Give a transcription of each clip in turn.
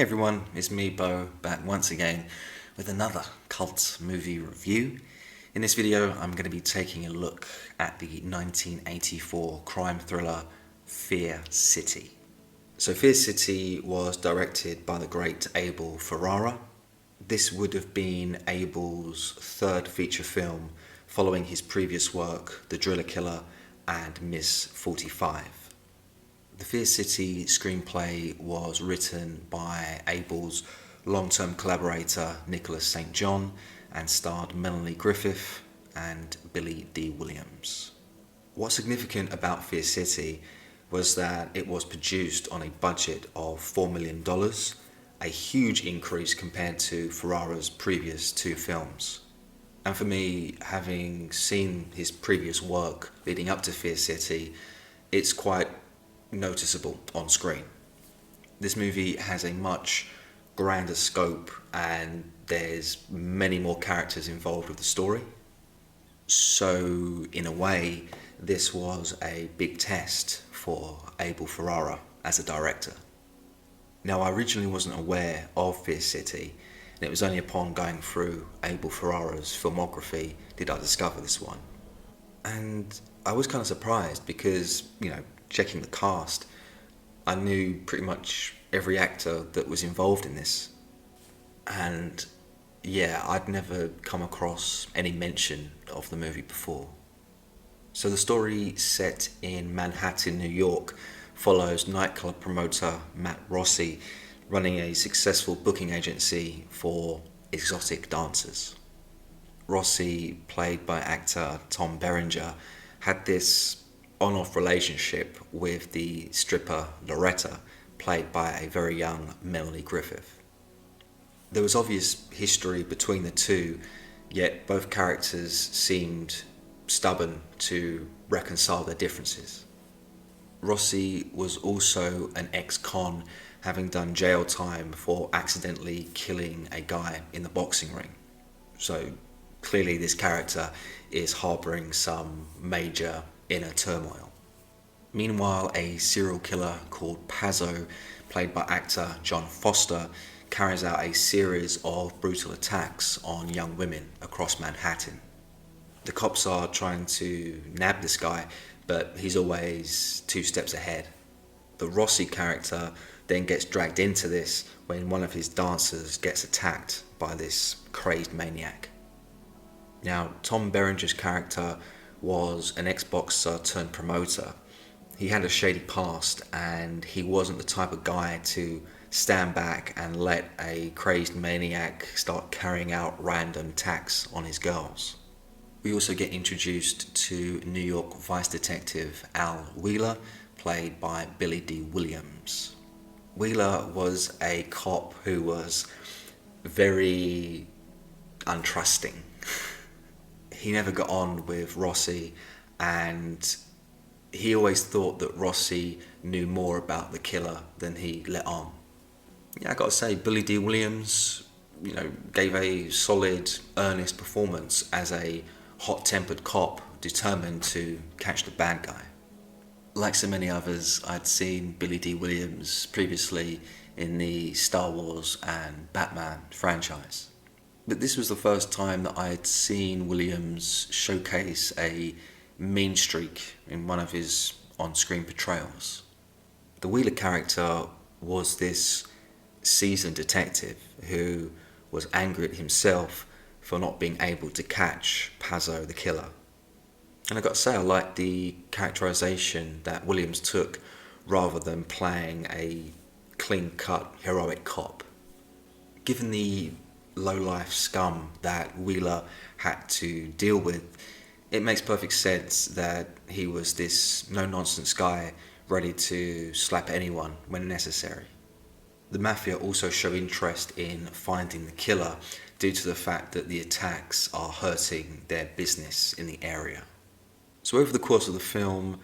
everyone, it's me, Beau, back once again with another cult movie review. In this video, I'm going to be taking a look at the 1984 crime thriller Fear City. So Fear City was directed by the great Abel Ferrara. This would have been Abel's third feature film following his previous work, The Driller Killer and Miss 45. The Fear City screenplay was written by Abel's long-term collaborator Nicholas St. John and starred Melanie Griffith and Billy D. Williams. What's significant about Fear City was that it was produced on a budget of $4 million, a huge increase compared to Ferrara's previous two films. And for me, having seen his previous work leading up to Fear City, it's quite noticeable on screen. This movie has a much grander scope and there's many more characters involved with the story. So in a way, this was a big test for Abel Ferrara as a director. Now, I originally wasn't aware of Fear City, and it was only upon going through Abel Ferrara's filmography did I discover this one. And I was kind of surprised because, checking the cast, I knew pretty much every actor that was involved in this. And yeah, I'd never come across any mention of the movie before. So the story, set in Manhattan, New York, follows nightclub promoter Matt Rossi running a successful booking agency for exotic dancers. Rossi, played by actor Tom Berenger, had this on-off relationship with the stripper Loretta, played by a very young Melanie Griffith. There was obvious history between the two, yet both characters seemed stubborn to reconcile their differences. Rossi was also an ex-con, having done jail time for accidentally killing a guy in the boxing ring. So clearly this character is harbouring some major inner turmoil. Meanwhile, a serial killer called Pazzo, played by actor John Foster, carries out a series of brutal attacks on young women across Manhattan. The cops are trying to nab this guy, but he's always two steps ahead. The Rossi character then gets dragged into this when one of his dancers gets attacked by this crazed maniac. Now, Tom Berenger's character was an ex-boxer turned promoter. He had a shady past and he wasn't the type of guy to stand back and let a crazed maniac start carrying out random attacks on his girls. We also get introduced to New York Vice Detective Al Wheeler, played by Billy D. Williams. Wheeler was a cop who was very untrusting. He never got on with Rossi, and he always thought that Rossi knew more about the killer than he let on. Yeah, I gotta say, Billy D. Williams, gave a solid, earnest performance as a hot-tempered cop determined to catch the bad guy. Like so many others, I'd seen Billy D. Williams previously in the Star Wars and Batman franchise. But this was the first time that I had seen Williams showcase a mean streak in one of his on-screen portrayals. The Wheeler character was this seasoned detective who was angry at himself for not being able to catch Pazzo the killer. And I got to say, I liked the characterization that Williams took rather than playing a clean-cut heroic cop. Given the low-life scum that Wheeler had to deal with, it makes perfect sense that he was this no-nonsense guy ready to slap anyone when necessary. The Mafia also show interest in finding the killer due to the fact that the attacks are hurting their business in the area. So over the course of the film,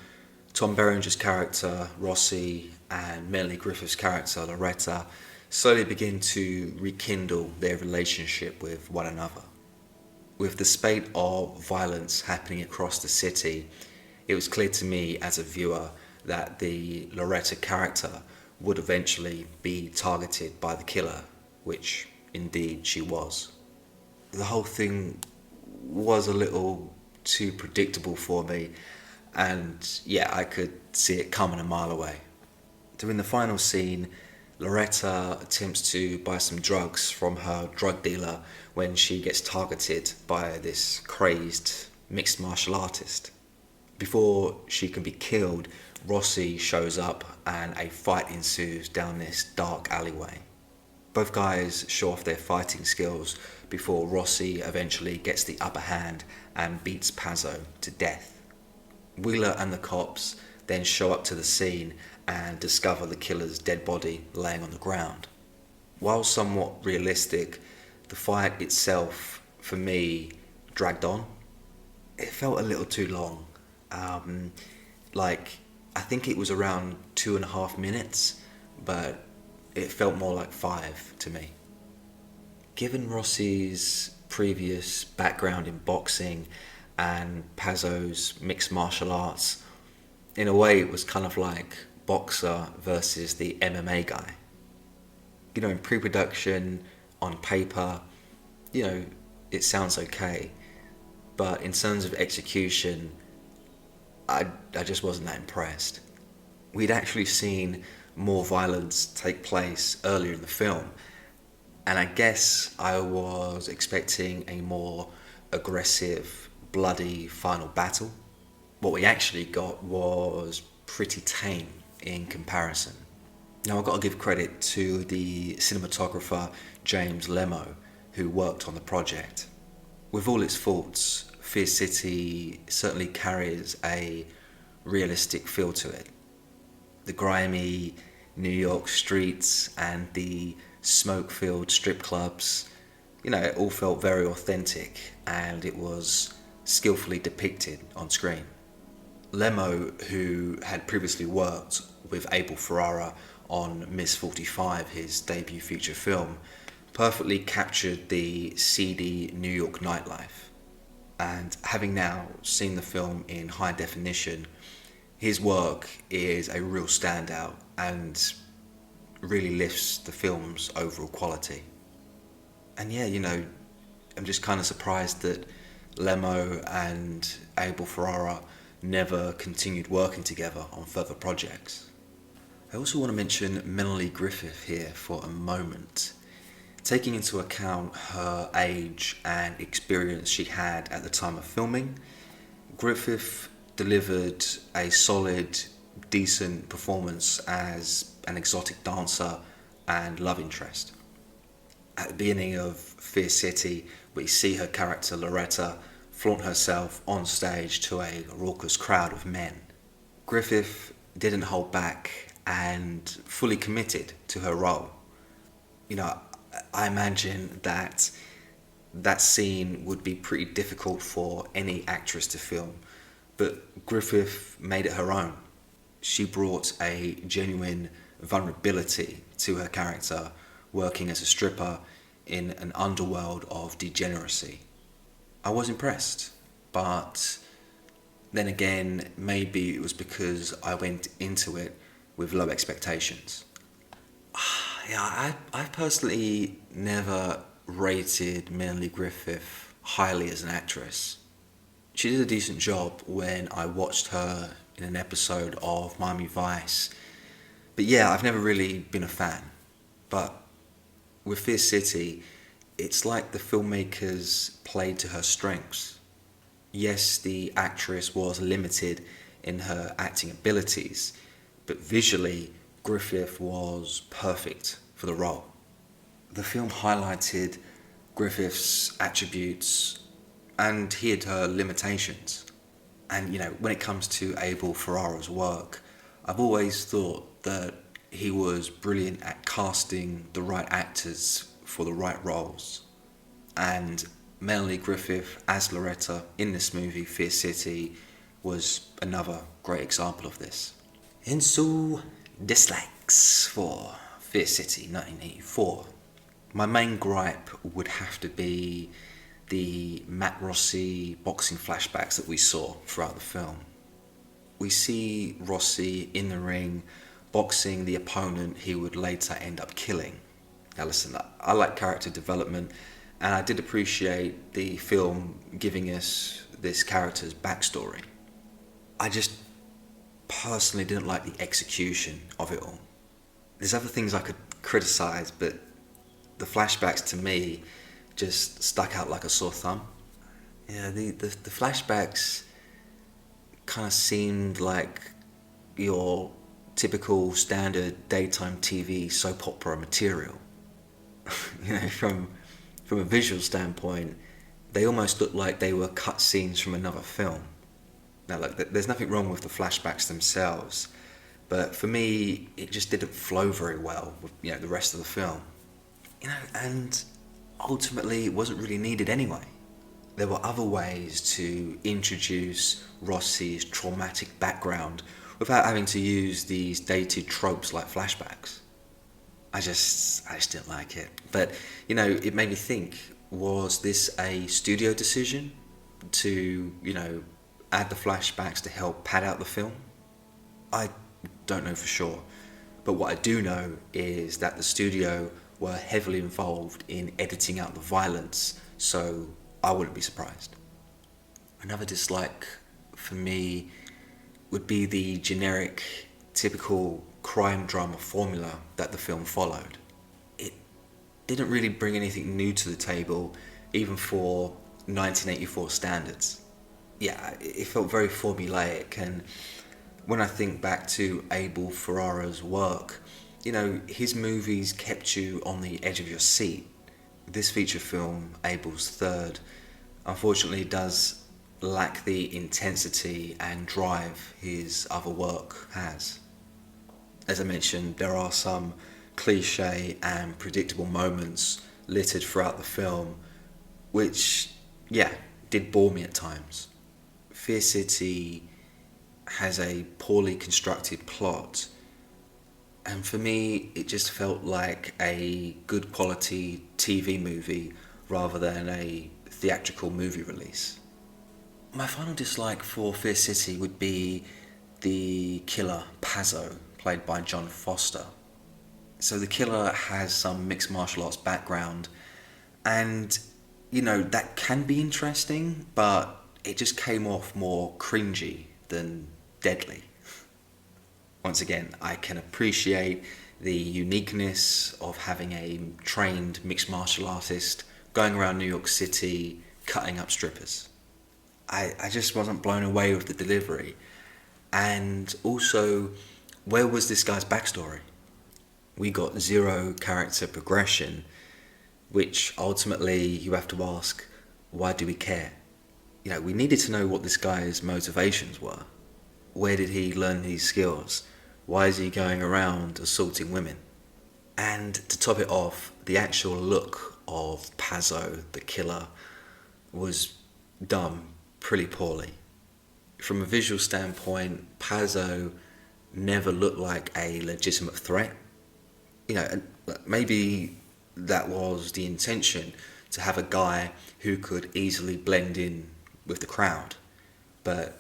Tom Berenger's character, Rossi, and Melanie Griffith's character, Loretta, slowly begin to rekindle their relationship with one another. With the spate of violence happening across the city, it was clear to me as a viewer that the Loretta character would eventually be targeted by the killer, which indeed she was. The whole thing was a little too predictable for me, and yeah, I could see it coming a mile away. During the final scene, Loretta attempts to buy some drugs from her drug dealer when she gets targeted by this crazed mixed martial artist. Before she can be killed, Rossi shows up and a fight ensues down this dark alleyway. Both guys show off their fighting skills before Rossi eventually gets the upper hand and beats Pazzo to death. Wheeler and the cops then show up to the scene and discover the killer's dead body laying on the ground. While somewhat realistic, the fight itself, for me, dragged on. It felt a little too long. I think it was around 2.5 minutes, but it felt more like 5 to me. Given Rossi's previous background in boxing and Pazzo's mixed martial arts, in a way it was kind of like boxer versus the MMA guy. In pre-production, on paper, it sounds okay, but in terms of execution, I just wasn't that impressed. We'd actually seen more violence take place earlier in the film, and I guess I was expecting a more aggressive, bloody final battle. What we actually got was pretty tame in comparison. Now I've got to give credit to the cinematographer James Lemo, who worked on the project. With all its faults, Fear City certainly carries a realistic feel to it. The grimy New York streets and the smoke-filled strip clubs, it all felt very authentic, and it was skillfully depicted on screen. Lemo, who had previously worked with Abel Ferrara on Miss 45, his debut feature film, perfectly captured the seedy New York nightlife. And having now seen the film in high definition, his work is a real standout and really lifts the film's overall quality. And yeah, I'm just kind of surprised that Lemo and Abel Ferrara never continued working together on further projects. I also want to mention Melanie Griffith here for a moment. Taking into account her age and experience she had at the time of filming, Griffith delivered a solid, decent performance as an exotic dancer and love interest. At the beginning of Fear City, we see her character Loretta flaunt herself on stage to a raucous crowd of men. Griffith didn't hold back and fully committed to her role. I imagine that scene would be pretty difficult for any actress to film, but Griffith made it her own. She brought a genuine vulnerability to her character, working as a stripper in an underworld of degeneracy. I was impressed, but then again, maybe it was because I went into it with low expectations. Yeah, I personally never rated Melanie Griffith highly as an actress. She did a decent job when I watched her in an episode of Miami Vice, but yeah, I've never really been a fan. But with Fear City, it's like the filmmakers played to her strengths. Yes, the actress was limited in her acting abilities, but visually, Griffith was perfect for the role. The film highlighted Griffith's attributes and hid her limitations. And when it comes to Abel Ferrara's work, I've always thought that he was brilliant at casting the right actors for the right roles. And Melanie Griffith as Loretta in this movie, Fear City, was another great example of this. And so, dislikes for Fear City 1984. My main gripe would have to be the Matt Rossi boxing flashbacks that we saw throughout the film. We see Rossi in the ring boxing the opponent he would later end up killing. Now listen, I like character development, and I did appreciate the film giving us this character's backstory. I just personally didn't like the execution of it all. There's other things I could criticise, but the flashbacks to me just stuck out like a sore thumb. Yeah, the flashbacks kind of seemed like your typical standard daytime TV soap opera material. From a visual standpoint, they almost looked like they were cut scenes from another film. Now, look, there's nothing wrong with the flashbacks themselves, but for me, it just didn't flow very well with the rest of the film. And ultimately, it wasn't really needed anyway. There were other ways to introduce Rossi's traumatic background without having to use these dated tropes like flashbacks. I just didn't like it. But, it made me think, was this a studio decision to, add the flashbacks to help pad out the film? I don't know for sure. But what I do know is that the studio were heavily involved in editing out the violence, so I wouldn't be surprised. Another dislike for me would be the generic, typical crime drama formula that the film followed. It didn't really bring anything new to the table, even for 1984 standards. Yeah, it felt very formulaic, and when I think back to Abel Ferrara's work, his movies kept you on the edge of your seat. This feature film, Abel's third, unfortunately does lack the intensity and drive his other work has. As I mentioned, there are some cliche and predictable moments littered throughout the film, which, did bore me at times. Fear City has a poorly constructed plot, and for me, it just felt like a good quality TV movie rather than a theatrical movie release. My final dislike for Fear City would be the killer, Pazzo, played by John Foster. So the killer has some mixed martial arts background, and that can be interesting, but it just came off more cringy than deadly. Once again, I can appreciate the uniqueness of having a trained mixed martial artist going around New York City cutting up strippers. I just wasn't blown away with the delivery. And also, where was this guy's backstory? We got zero character progression, which ultimately you have to ask, why do we care? We needed to know what this guy's motivations were. Where did he learn these skills? Why is he going around assaulting women? And to top it off, the actual look of Pazzo, the killer, was done pretty poorly. From a visual standpoint, Pazzo never looked like a legitimate threat. And maybe that was the intention, to have a guy who could easily blend in with the crowd. But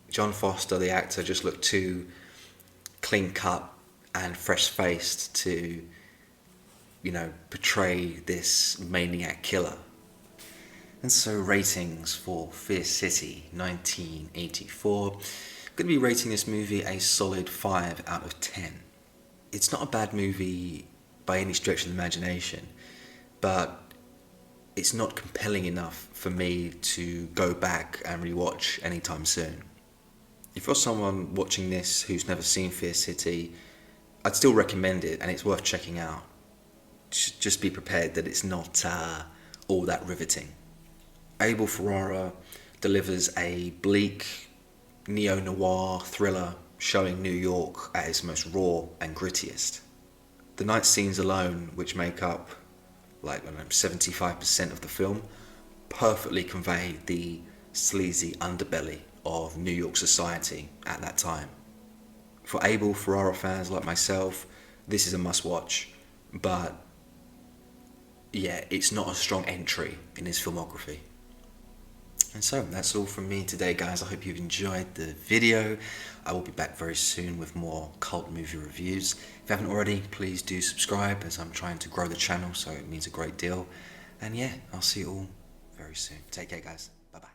John Foster, the actor, just looked too clean-cut and fresh-faced to, portray this maniac killer. And so ratings for Fear City 1984. I'm going to be rating this movie a solid 5 out of 10. It's not a bad movie by any stretch of the imagination, but it's not compelling enough for me to go back and rewatch anytime soon. If you're someone watching this who's never seen Fear City, I'd still recommend it, and it's worth checking out. Just be prepared that it's not all that riveting. Abel Ferrara delivers a bleak, neo-noir thriller showing New York at its most raw and grittiest. The night scenes alone, which make up 75% of the film, perfectly convey the sleazy underbelly of New York society at that time. For Abel Ferrara fans like myself, this is a must-watch, but it's not a strong entry in his filmography. And so that's all from me today, guys. I hope you've enjoyed the video. I will be back very soon with more cult movie reviews. If you haven't already, please do subscribe, as I'm trying to grow the channel, so it means a great deal. And yeah, I'll see you all very soon. Take care, guys. Bye-bye.